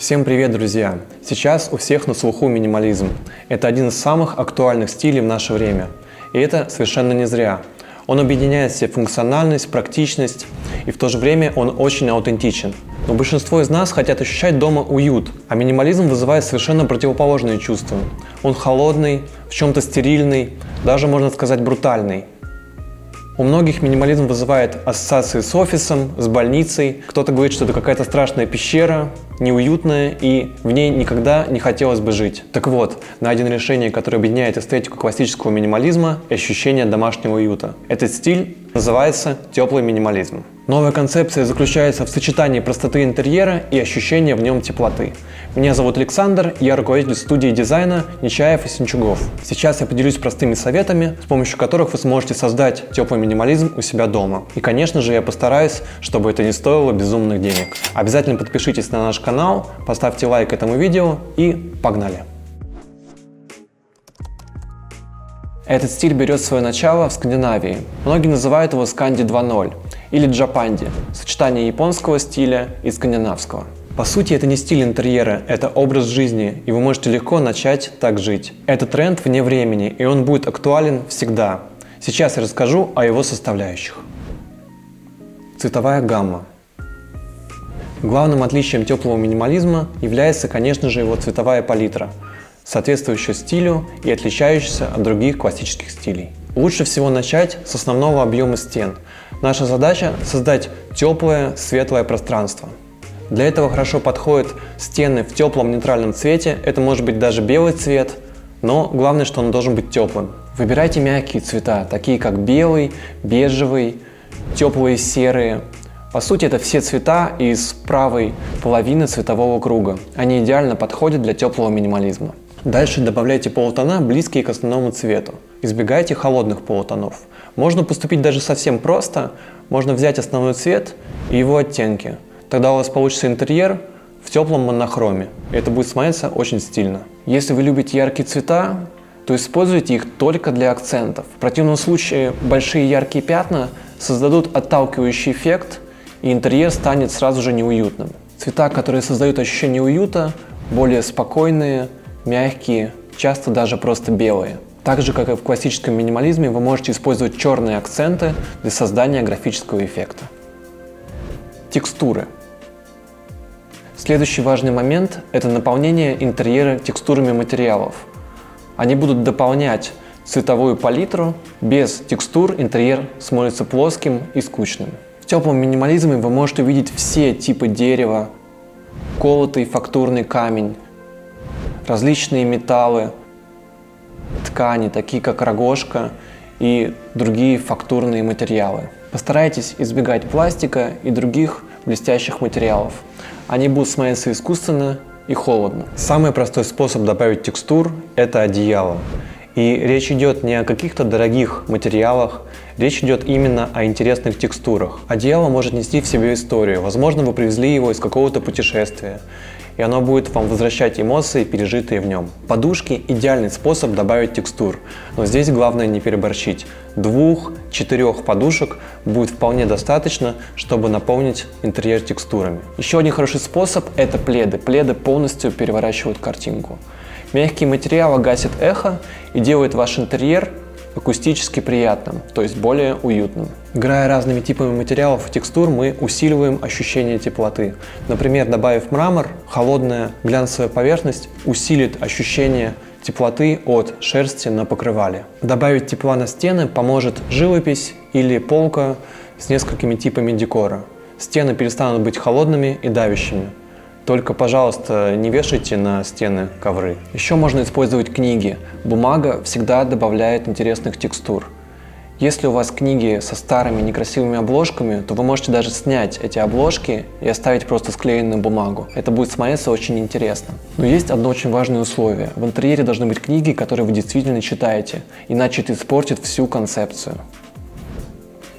Всем привет, друзья! Сейчас у всех на слуху минимализм. Это один из самых актуальных стилей в наше время. И это совершенно не зря. Он объединяет в себе функциональность, практичность, и в то же время он очень аутентичен. Но большинство из нас хотят ощущать дома уют, а минимализм вызывает совершенно противоположные чувства. Он холодный, в чем-то стерильный, даже можно сказать брутальный. У многих минимализм вызывает ассоциации с офисом, с больницей. Кто-то говорит, что это какая-то страшная пещера, неуютная, и в ней никогда не хотелось бы жить. Так вот, найдено решение, которое объединяет эстетику классического минимализма и ощущение домашнего уюта. Этот стиль называется теплый минимализм. Новая концепция заключается в сочетании простоты интерьера и ощущения в нем теплоты. Меня зовут Александр, я руководитель студии дизайна Нечаев и Синчугов. Сейчас я поделюсь простыми советами, с помощью которых вы сможете создать теплый минимализм у себя дома. И, конечно же, я постараюсь, чтобы это не стоило безумных денег. Обязательно подпишитесь на наш канал, поставьте лайк этому видео и погнали! Этот стиль берет свое начало в Скандинавии. Многие называют его Сканди 2.0 или Джапанди – сочетание японского стиля и скандинавского. По сути, это не стиль интерьера, это образ жизни, и вы можете легко начать так жить. Это тренд вне времени, и он будет актуален всегда. Сейчас я расскажу о его составляющих. Цветовая гамма. Главным отличием теплого минимализма является, конечно же, его цветовая палитра, соответствующая стилю и отличающаяся от других классических стилей. Лучше всего начать с основного объема стен. Наша задача – создать теплое, светлое пространство. Для этого хорошо подходят стены в теплом нейтральном цвете, это может быть даже белый цвет, но главное, что он должен быть теплым. Выбирайте мягкие цвета, такие как белый, бежевый, теплые серые. По сути, это все цвета из правой половины цветового круга. Они идеально подходят для теплого минимализма. Дальше добавляйте полутона, близкие к основному цвету. Избегайте холодных полутонов. Можно поступить даже совсем просто. Можно взять основной цвет и его оттенки. Тогда у вас получится интерьер в теплом монохроме. И это будет смотреться очень стильно. Если вы любите яркие цвета, то используйте их только для акцентов. В противном случае большие яркие пятна создадут отталкивающий эффект, и интерьер станет сразу же неуютным. Цвета, которые создают ощущение уюта, более спокойные, мягкие, часто даже просто белые. Так же, как и в классическом минимализме, вы можете использовать черные акценты для создания графического эффекта. Текстуры. Следующий важный момент – это наполнение интерьера текстурами материалов. Они будут дополнять цветовую палитру. Без текстур интерьер смотрится плоским и скучным. В теплом минимализме вы можете увидеть все типы дерева, колотый фактурный камень, различные металлы, ткани, такие как рогожка и другие фактурные материалы. Постарайтесь избегать пластика и других блестящих материалов. Они будут смотреться искусственно и холодно. Самый простой способ добавить текстур – это одеяло. И речь идет не о каких-то дорогих материалах, речь идет именно о интересных текстурах. Одеяло может нести в себе историю. Возможно, вы привезли его из какого-то путешествия, и оно будет вам возвращать эмоции, пережитые в нем. Подушки – идеальный способ добавить текстур, но здесь главное не переборщить. 2-4 подушек будет вполне достаточно, чтобы наполнить интерьер текстурами. Еще один хороший способ – это пледы. Пледы полностью переворачивают картинку. Мягкие материалы гасят эхо и делают ваш интерьер акустически приятным, то есть более уютным. Играя разными типами материалов и текстур, мы усиливаем ощущение теплоты. Например, добавив мрамор, холодная глянцевая поверхность усилит ощущение теплоты от шерсти на покрывале. Добавить тепла на стены поможет живопись или полка с несколькими типами декора. Стены перестанут быть холодными и давящими. Только, пожалуйста, не вешайте на стены ковры. Еще можно использовать книги. Бумага всегда добавляет интересных текстур. Если у вас книги со старыми некрасивыми обложками, то вы можете даже снять эти обложки и оставить просто склеенную бумагу. Это будет смотреться очень интересно. Но есть одно очень важное условие. В интерьере должны быть книги, которые вы действительно читаете, иначе это испортит всю концепцию.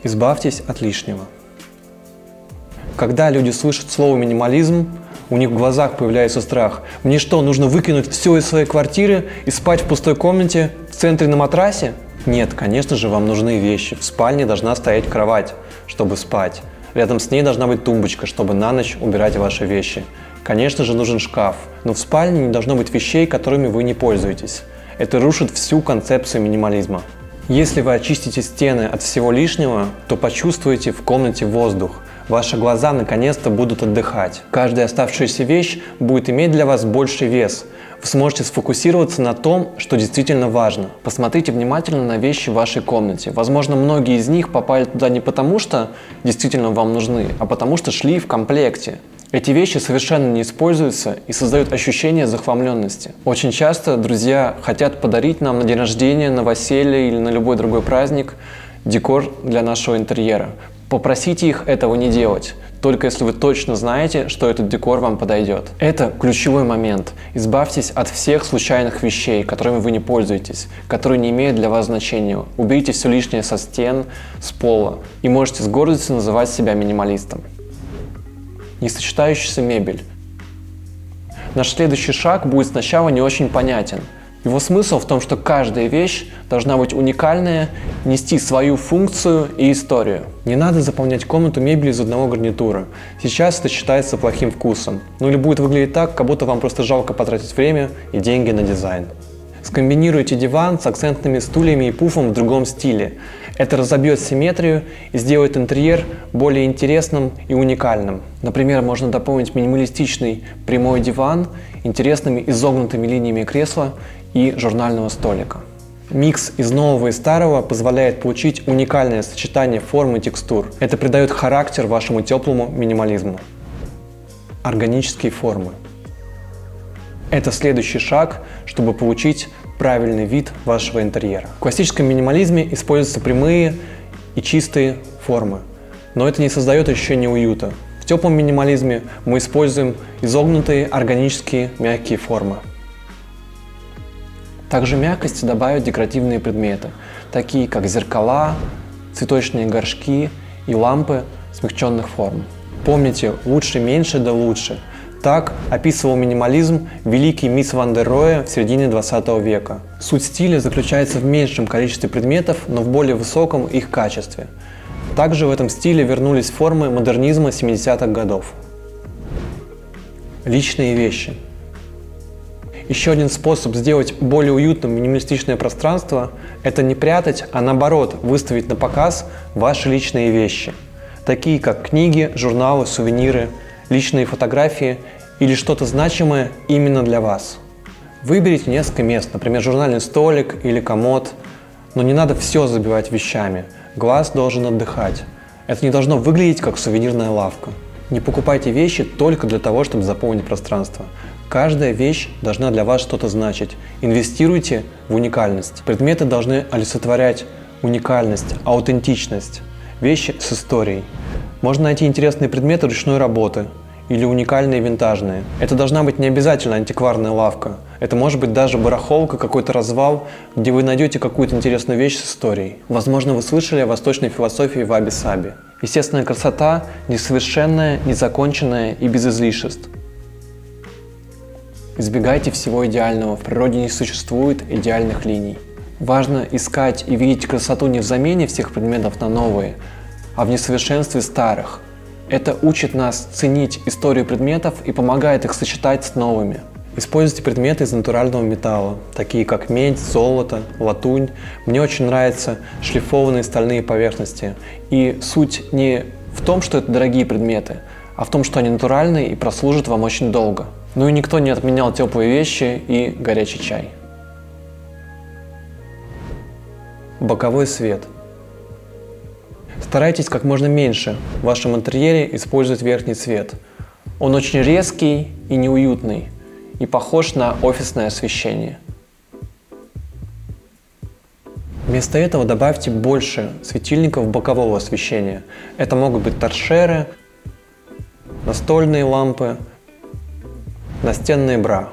Избавьтесь от лишнего. Когда люди слышат слово «минимализм», у них в глазах появляется страх. Мне что, нужно выкинуть все из своей квартиры и спать в пустой комнате в центре на матрасе? Нет, конечно же, вам нужны вещи. В спальне должна стоять кровать, чтобы спать. Рядом с ней должна быть тумбочка, чтобы на ночь убирать ваши вещи. Конечно же, нужен шкаф, но в спальне не должно быть вещей, которыми вы не пользуетесь. Это рушит всю концепцию минимализма. Если вы очистите стены от всего лишнего, то почувствуете в комнате воздух. Ваши глаза наконец-то будут отдыхать. Каждая оставшаяся вещь будет иметь для вас больший вес. Вы сможете сфокусироваться на том, что действительно важно. Посмотрите внимательно на вещи в вашей комнате. Возможно, многие из них попали туда не потому, что действительно вам нужны, а потому что шли в комплекте. Эти вещи совершенно не используются и создают ощущение захламленности. Очень часто друзья хотят подарить нам на день рождения, на новоселье или на любой другой праздник декор для нашего интерьера. Попросите их этого не делать, только если вы точно знаете, что этот декор вам подойдет. Это ключевой момент. Избавьтесь от всех случайных вещей, которыми вы не пользуетесь, которые не имеют для вас значения. Уберите все лишнее со стен, с пола и можете с гордостью называть себя минималистом. Несочетающаяся мебель. Наш следующий шаг будет сначала не очень понятен. Его смысл в том, что каждая вещь должна быть уникальная, нести свою функцию и историю. Не надо заполнять комнату мебелью из одного гарнитура. Сейчас это считается плохим вкусом. Ну или будет выглядеть так, как будто вам просто жалко потратить время и деньги на дизайн. Скомбинируйте диван с акцентными стульями и пуфом в другом стиле. Это разобьет симметрию и сделает интерьер более интересным и уникальным. Например, можно дополнить минималистичный прямой диван интересными изогнутыми линиями кресла и журнального столика. Микс из нового и старого позволяет получить уникальное сочетание форм и текстур. Это придает характер вашему теплому минимализму. Органические формы. Это следующий шаг, чтобы получить правильный вид вашего интерьера. В классическом минимализме используются прямые и чистые формы, но это не создает ощущения уюта. В теплом минимализме мы используем изогнутые органические мягкие формы. Также мягкости добавят декоративные предметы, такие как зеркала, цветочные горшки и лампы смягченных форм. Помните, лучше меньше да лучше. Так описывал минимализм великий Mies van der Rohe в середине 20 века. Суть стиля заключается в меньшем количестве предметов, но в более высоком их качестве. Также в этом стиле вернулись формы модернизма 70-х годов. Личные вещи. Еще один способ сделать более уютным минималистичное пространство – это не прятать, а наоборот выставить на показ ваши личные вещи, такие как книги, журналы, сувениры, личные фотографии или что-то значимое именно для вас. Выберите несколько мест, например, журнальный столик или комод, но не надо все забивать вещами. Глаз должен отдыхать. Это не должно выглядеть как сувенирная лавка. Не покупайте вещи только для того, чтобы заполнить пространство. Каждая вещь должна для вас что-то значить. Инвестируйте в уникальность. Предметы должны олицетворять уникальность, аутентичность. Вещи с историей. Можно найти интересные предметы ручной работы или уникальные винтажные. Это должна быть не обязательно антикварная лавка. Это может быть даже барахолка, какой-то развал, где вы найдете какую-то интересную вещь с историей. Возможно, вы слышали о восточной философии ваби-саби. Естественная красота несовершенная, незаконченная и без излишеств. Избегайте всего идеального. В природе не существует идеальных линий. Важно искать и видеть красоту не в замене всех предметов на новые, а в несовершенстве старых. Это учит нас ценить историю предметов и помогает их сочетать с новыми. Используйте предметы из натурального металла, такие как медь, золото, латунь. Мне очень нравятся шлифованные стальные поверхности. И суть не в том, что это дорогие предметы, а в том, что они натуральные и прослужат вам очень долго. Ну и никто не отменял теплые вещи и горячий чай. Боковой свет. Старайтесь как можно меньше в вашем интерьере использовать верхний цвет. Он очень резкий и неуютный, и похож на офисное освещение. Вместо этого добавьте больше светильников бокового освещения. Это могут быть торшеры, настольные лампы, настенные бра.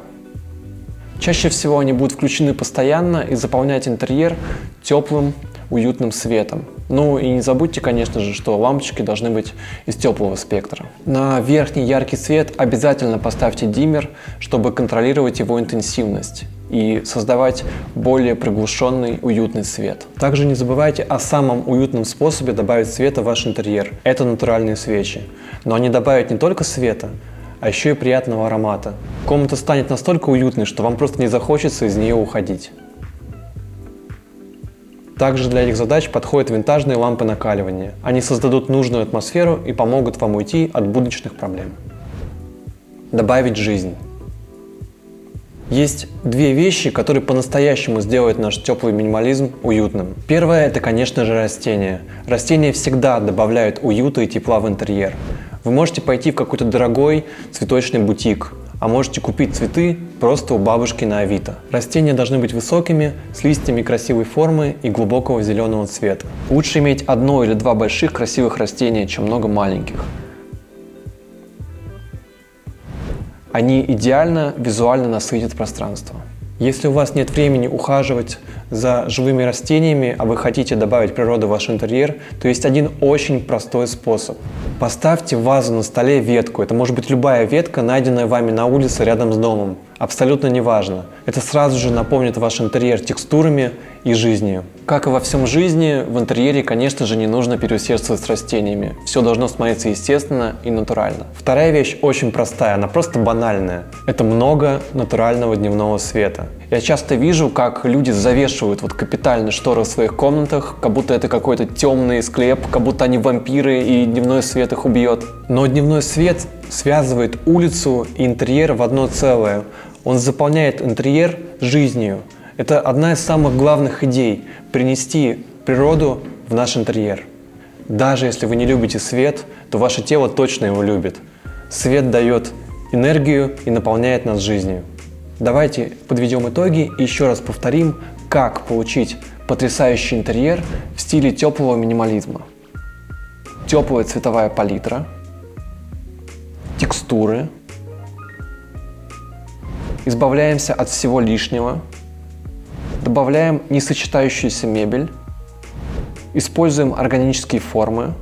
Чаще всего они будут включены постоянно и заполнять интерьер теплым, уютным светом. Ну и не забудьте, конечно же, что лампочки должны быть из теплого спектра. На верхний яркий свет обязательно поставьте диммер, чтобы контролировать его интенсивность и создавать более приглушенный, уютный свет. Также не забывайте о самом уютном способе добавить света в ваш интерьер. Это натуральные свечи. Но они добавят не только света, а еще и приятного аромата. Комната станет настолько уютной, что вам просто не захочется из нее уходить. Также для этих задач подходят винтажные лампы накаливания. Они создадут нужную атмосферу и помогут вам уйти от будничных проблем. Добавить жизнь. Есть две вещи, которые по-настоящему сделают наш теплый минимализм уютным. Первое – это, конечно же, растения. Растения всегда добавляют уюта и тепла в интерьер. Вы можете пойти в какой-то дорогой цветочный бутик, а можете купить цветы просто у бабушки на Авито. Растения должны быть высокими, с листьями красивой формы и глубокого зеленого цвета. Лучше иметь одно или два больших красивых растения, чем много маленьких. Они идеально визуально насытят пространство. Если у вас нет времени ухаживать за живыми растениями, а вы хотите добавить природу в ваш интерьер, то есть один очень простой способ. Поставьте в вазу на столе ветку. Это может быть любая ветка, найденная вами на улице рядом с домом. Абсолютно неважно. Это сразу же наполнит ваш интерьер текстурами и жизнью. Как и во всем жизни, в интерьере, конечно же, не нужно переусердствовать с растениями. Все должно смотреться естественно и натурально. Вторая вещь очень простая, она просто банальная. Это много натурального дневного света. Я часто вижу, как люди завешивают капитально шторы в своих комнатах, как будто это какой-то темный склеп, как будто они вампиры и дневной свет их убьет. Но дневной свет связывает улицу и интерьер в одно целое. Он заполняет интерьер жизнью. Это одна из самых главных идей – принести природу в наш интерьер. Даже если вы не любите свет, то ваше тело точно его любит. Свет дает энергию и наполняет нас жизнью. Давайте подведем итоги и еще раз повторим, как получить потрясающий интерьер в стиле теплого минимализма. Теплая цветовая палитра, текстуры, избавляемся от всего лишнего, добавляем несочетающуюся мебель, используем органические формы,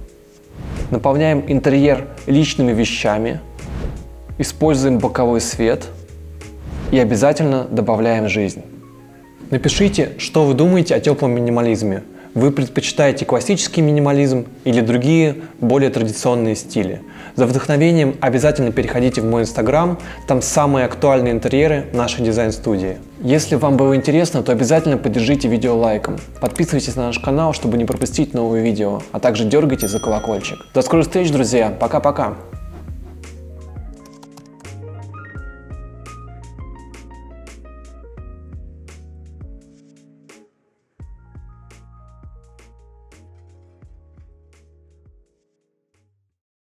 наполняем интерьер личными вещами, используем боковой свет и обязательно добавляем жизнь. Напишите, что вы думаете о теплом минимализме. Вы предпочитаете классический минимализм или другие, более традиционные стили? За вдохновением обязательно переходите в мой инстаграм, там самые актуальные интерьеры нашей дизайн-студии. Если вам было интересно, то обязательно поддержите видео лайком. Подписывайтесь на наш канал, чтобы не пропустить новые видео, а также дергайте за колокольчик. До скорых встреч, друзья! Пока-пока!